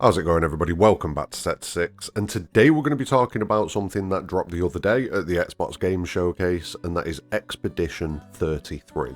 How's it going, everybody? Welcome back to Set 6, and today we're going to be talking about something that dropped the other day at the Xbox Game Showcase, and that is Expedition 33.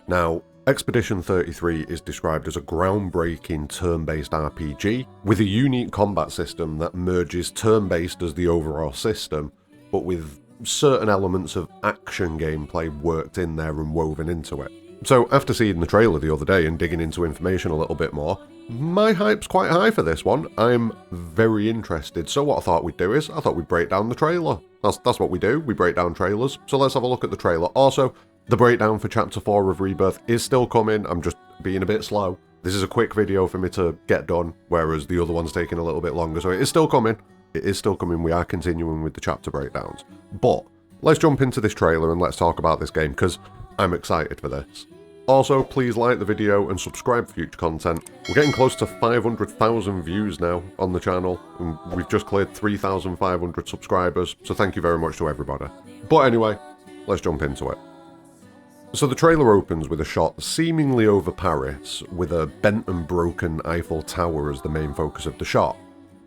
Now, Expedition 33 is described as a groundbreaking turn-based RPG with a unique combat system that merges turn-based as the overall system, but with certain elements of action gameplay worked in there and woven into it. So, after seeing the trailer the other day and digging into information a little bit more, my hype's quite high for this one. I'm very interested. So what I thought we'd do is, I thought we'd break down the trailer. That's what we do, we break down trailers. So let's have a look at the trailer. Also, the breakdown for Chapter 4 of Rebirth is still coming, I'm just being a bit slow. This is a quick video for me to get done, whereas the other one's taking a little bit longer, so it is still coming. It is still coming, we are continuing with the chapter breakdowns. But, let's jump into this trailer and let's talk about this game, because I'm excited for this. Also, please like the video and subscribe for future content. We're getting close to 500,000 views now on the channel, and we've just cleared 3,500 subscribers, so thank you very much to everybody. But anyway, let's jump into it. So the trailer opens with a shot seemingly over Paris, with a bent and broken Eiffel Tower as the main focus of the shot.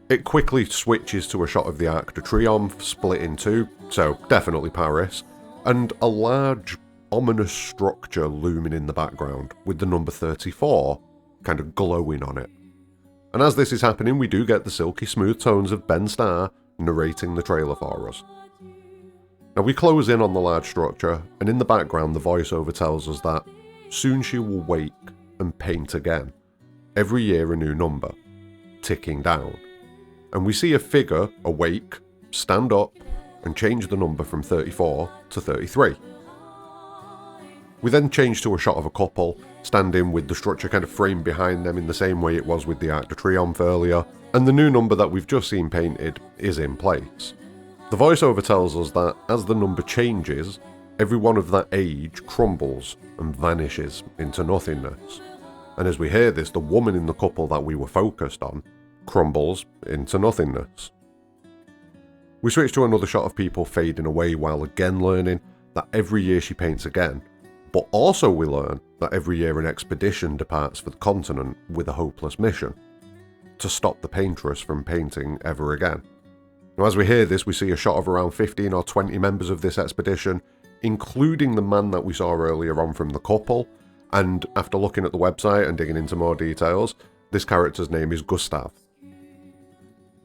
It quickly switches to a shot of the Arc de Triomphe split in two, so definitely Paris, and a large ominous structure looming in the background, with the number 34 kind of glowing on it. And as this is happening, we do get the silky smooth tones of Ben Starr narrating the trailer for us. Now we close in on the large structure, and in the background the voiceover tells us that soon she will wake and paint again. Every year a new number, ticking down. And we see a figure awake, stand up, and change the number from 34 to 33. We then change to a shot of a couple, standing with the structure kind of framed behind them in the same way it was with the Arc de Triomphe earlier, and the new number that we've just seen painted is in place. The voiceover tells us that as the number changes, everyone of that age crumbles and vanishes into nothingness. And as we hear this, the woman in the couple that we were focused on crumbles into nothingness. We switch to another shot of people fading away while again learning that every year she paints again. But also we learn that every year an expedition departs for the continent with a hopeless mission, to stop the paintress from painting ever again. Now as we hear this, we see a shot of around 15 or 20 members of this expedition, including the man that we saw earlier on from the couple, and after looking at the website and digging into more details, this character's name is Gustav.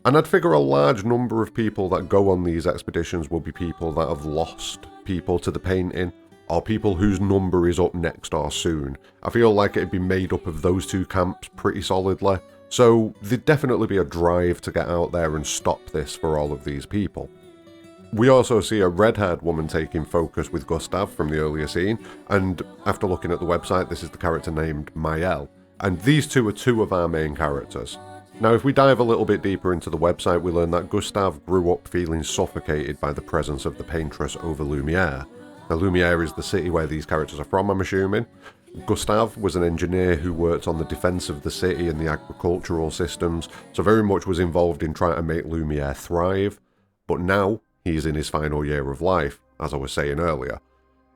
And I'd figure a large number of people that go on these expeditions will be people that have lost people to the painting, or people whose number is up next or soon. I feel like it'd be made up of those two camps pretty solidly, so there'd definitely be a drive to get out there and stop this for all of these people. We also see a red-haired woman taking focus with Gustav from the earlier scene, and after looking at the website, this is the character named Maëlle, and these two are two of our main characters. Now if we dive a little bit deeper into the website, we learn that Gustav grew up feeling suffocated by the presence of the paintress over Lumiere. Now, Lumiere is the city where these characters are from, I'm assuming. Gustav was an engineer who worked on the defense of the city and the agricultural systems, so very much was involved in trying to make Lumiere thrive. But now, he's in his final year of life, as I was saying earlier.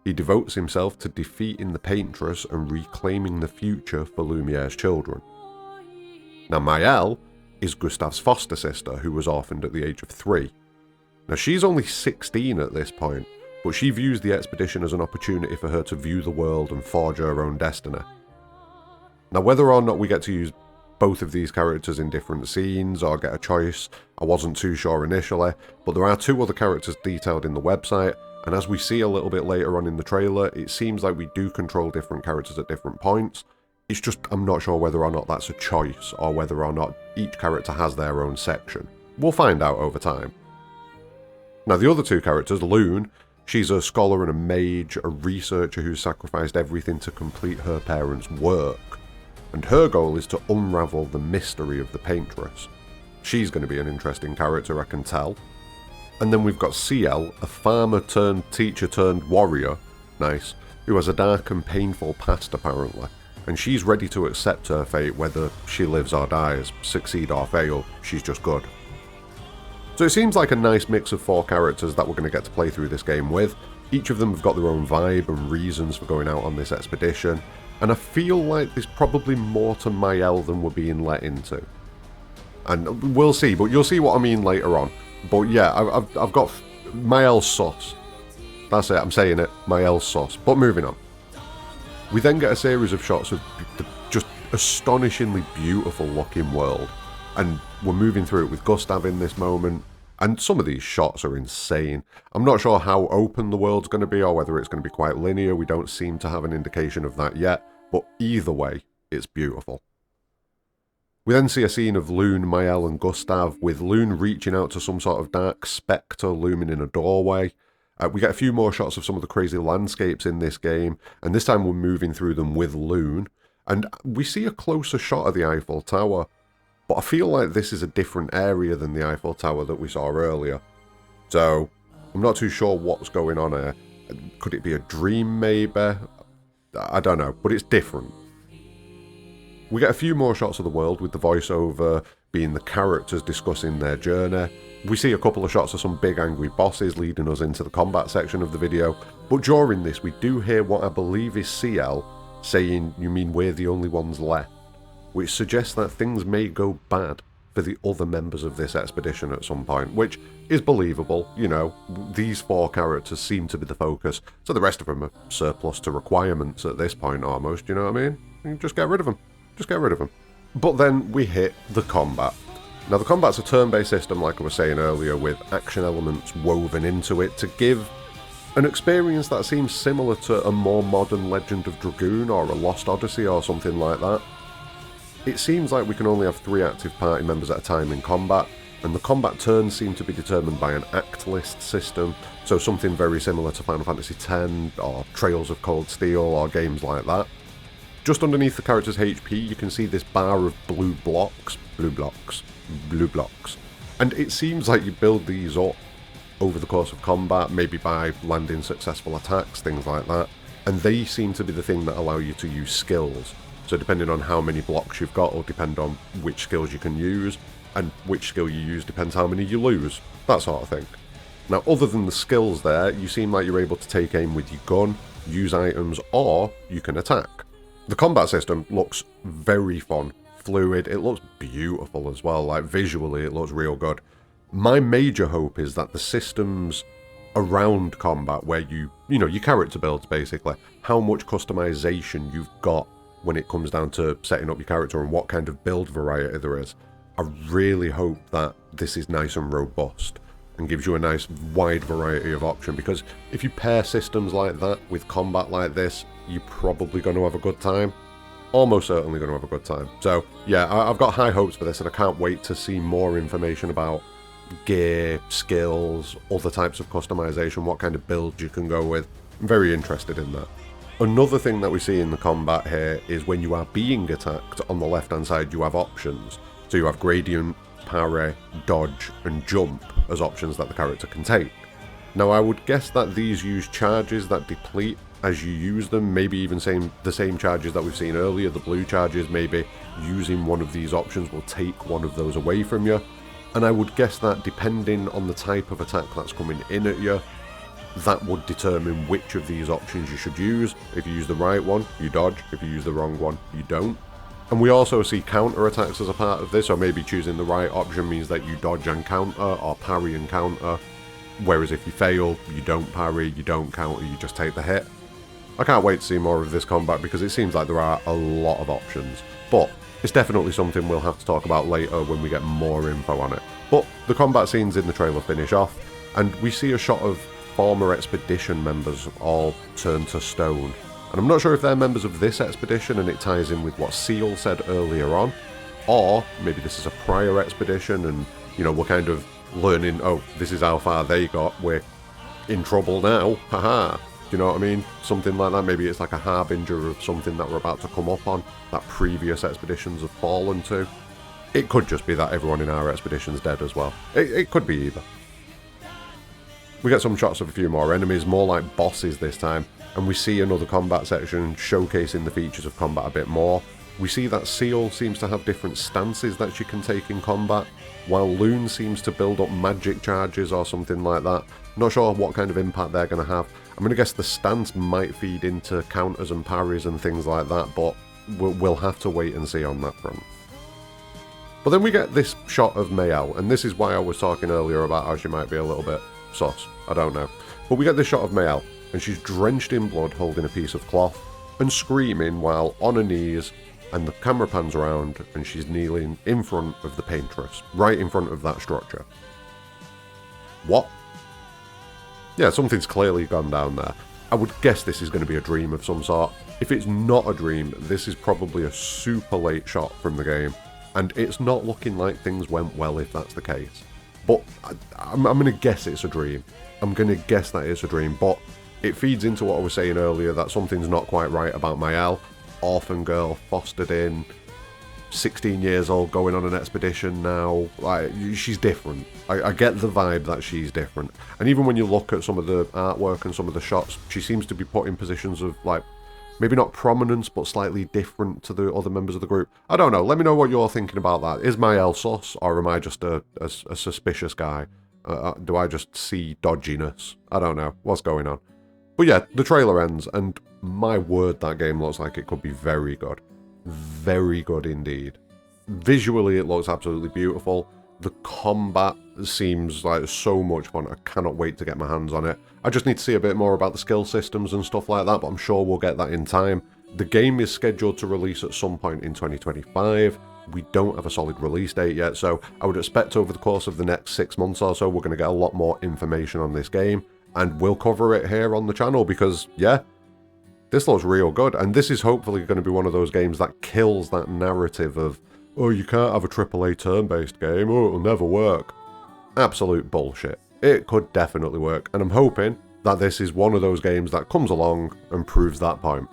He devotes himself to defeating the paintress and reclaiming the future for Lumiere's children. Now, Maëlle is Gustav's foster sister, who was orphaned at the age of 3. Now, she's only 16 at this point, but she views the expedition as an opportunity for her to view the world and forge her own destiny. Now whether or not we get to use both of these characters in different scenes or get a choice, I wasn't too sure initially, but there are two other characters detailed in the website, and as we see a little bit later on in the trailer, it seems like we do control different characters at different points. It's just I'm not sure whether or not that's a choice or whether or not each character has their own section. We'll find out over time. Now the other two characters, Lune, she's a scholar and a mage, a researcher who's sacrificed everything to complete her parents' work. And her goal is to unravel the mystery of the paintress. She's going to be an interesting character, I can tell. And then we've got Ciel, a farmer turned teacher turned warrior, nice, who has a dark and painful past apparently. And she's ready to accept her fate whether she lives or dies, succeed or fail, she's just good. So it seems like a nice mix of 4 characters that we're going to get to play through this game with. Each of them have got their own vibe and reasons for going out on this expedition, and I feel like there's probably more to Maëlle than we're being let into. And we'll see, but you'll see what I mean later on. But yeah, I've got Mael's sauce. That's it, I'm saying it, Mael's sauce. But moving on. We then get a series of shots of the just astonishingly beautiful looking world. And we're moving through it with Gustav in this moment. And some of these shots are insane. I'm not sure how open the world's going to be or whether it's going to be quite linear. We don't seem to have an indication of that yet. But either way, it's beautiful. We then see a scene of Lune, Mael and Gustav, with Lune reaching out to some sort of dark spectre looming in a doorway. We get a few more shots of some of the crazy landscapes in this game, and this time we're moving through them with Lune. And we see a closer shot of the Eiffel Tower, but I feel like this is a different area than the Eiffel Tower that we saw earlier. So, I'm not too sure what's going on here. Could it be a dream, maybe? I don't know, but it's different. We get a few more shots of the world with the voiceover being the characters discussing their journey. We see a couple of shots of some big angry bosses leading us into the combat section of the video, but during this we do hear what I believe is CL saying, "You mean we're the only ones left?" which suggests that things may go bad for the other members of this expedition at some point, which is believable. You know, these 4 characters seem to be the focus, so the rest of them are surplus to requirements at this point almost, you know what I mean? You just get rid of them. Just get rid of them. But then we hit the combat. Now the combat's a turn-based system like I was saying earlier, with action elements woven into it to give an experience that seems similar to a more modern Legend of Dragoon or a Lost Odyssey or something like that. It seems like we can only have 3 active party members at a time in combat, and the combat turns seem to be determined by an act list system, so something very similar to Final Fantasy X or Trails of Cold Steel or games like that. Just underneath the character's HP you can see this bar of blue blocks, and it seems like you build these up over the course of combat, maybe by landing successful attacks, things like that, and they seem to be the thing that allow you to use skills. So depending on how many blocks you've got will depend on which skills you can use, and which skill you use depends how many you lose, that sort of thing. Now other than the skills there, you seem like you're able to take aim with your gun, use items, or you can attack. The combat system looks very fun, fluid, it looks beautiful as well, like visually it looks real good. My major hope is that the systems around combat, where you know, your character builds basically, how much customization you've got when it comes down to setting up your character and what kind of build variety there is. I really hope that this is nice and robust and gives you a nice wide variety of option, because if you pair systems like that with combat like this, you're probably going to have a good time. Almost certainly going to have a good time. So yeah, I've got high hopes for this, and I can't wait to see more information about gear, skills, other types of customization, what kind of builds you can go with. I'm very interested in that. Another thing that we see in the combat here is when you are being attacked, on the left hand side you have options. So you have gradient, parry, dodge and jump as options that the character can take. Now I would guess that these use charges that deplete as you use them, maybe even the same charges that we've seen earlier, the blue charges, maybe using one of these options will take one of those away from you. And I would guess that depending on the type of attack that's coming in at you, that would determine which of these options you should use. If you use the right one, you dodge. If you use the wrong one, you don't. And we also see counter attacks as a part of this, or maybe choosing the right option means that you dodge and counter, or parry and counter. Whereas if you fail, you don't parry, you don't counter, you just take the hit. I can't wait to see more of this combat because it seems like there are a lot of options. But it's definitely something we'll have to talk about later when we get more info on it. But the combat scenes in the trailer finish off, and we see a shot of former expedition members all turned to stone. And I'm not sure if they're members of this expedition and it ties in with what Seal said earlier on, or maybe this is a prior expedition and, you know, we're kind of learning, oh, this is how far they got, we're in trouble now, haha. Do you know what I mean? Something like that. Maybe it's like a harbinger of something that we're about to come up on, that previous expeditions have fallen to. It could just be that everyone in our expedition's dead as well. It could be either. We get some shots of a few more enemies, more like bosses this time, and we see another combat section showcasing the features of combat a bit more. We see that Seal seems to have different stances that she can take in combat, while Lune seems to build up magic charges or something like that. Not sure what kind of impact they're going to have. I'm going to guess the stance might feed into counters and parries and things like that, but we'll have to wait and see on that front. But then we get this shot of Mayel, and this is why I was talking earlier about how she might be a little bit sus. I don't know. But we get this shot of Mayel, and she's drenched in blood holding a piece of cloth and screaming while on her knees, and the camera pans around and she's kneeling in front of the paintress, right in front of that structure. What? Yeah, something's clearly gone down there. I would guess this is going to be a dream of some sort. If it's not a dream, this is probably a super late shot from the game, and it's not looking like things went well if that's the case. But I'm going to guess it's a dream. I'm going to guess that it's a dream, but it feeds into what I was saying earlier, that something's not quite right about Mayel. Orphan girl, fostered in, 16 years old, going on an expedition now. Like, she's different. I get the vibe that she's different. And even when you look at some of the artwork and some of the shots, she seems to be put in positions of, like, maybe not prominence, but slightly different to the other members of the group. I don't know. Let me know what you're thinking about that. Is Mayel sus, or am I just a suspicious guy? Do I just see dodginess? I don't know. What's going on? But yeah, the trailer ends, and my word, that game looks like it could be very good. Very good indeed. Visually, it looks absolutely beautiful. The combat seems like so much fun. I cannot wait to get my hands on it. I just need to see a bit more about the skill systems and stuff like that, but I'm sure we'll get that in time. The game is scheduled to release at some point in 2025. We don't have a solid release date yet, so I would expect over the course of the next 6 months or so, we're going to get a lot more information on this game, and we'll cover it here on the channel because, yeah, this looks real good, and this is hopefully going to be one of those games that kills that narrative of, oh, you can't have a AAA turn-based game, oh, it'll never work. Absolute bullshit. It could definitely work, and I'm hoping that this is one of those games that comes along and proves that point.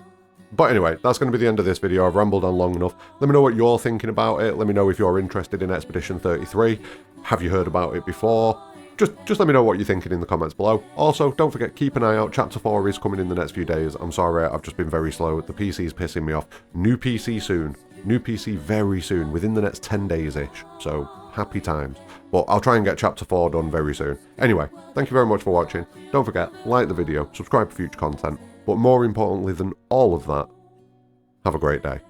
But anyway, that's going to be the end of this video. I've rambled on long enough. Let me know what you're thinking about it. Let me know if you're interested in Expedition 33. Have you heard about it before? Just let me know what you're thinking in the comments below. Also, don't forget, keep an eye out. Chapter 4 is coming in the next few days. I'm sorry, I've just been very slow. The PC's pissing me off. New PC soon. New PC very soon, within the next 10 days-ish. So, happy times. But I'll try and get Chapter 4 done very soon. Anyway, thank you very much for watching. Don't forget, like the video, subscribe for future content. But more importantly than all of that, have a great day.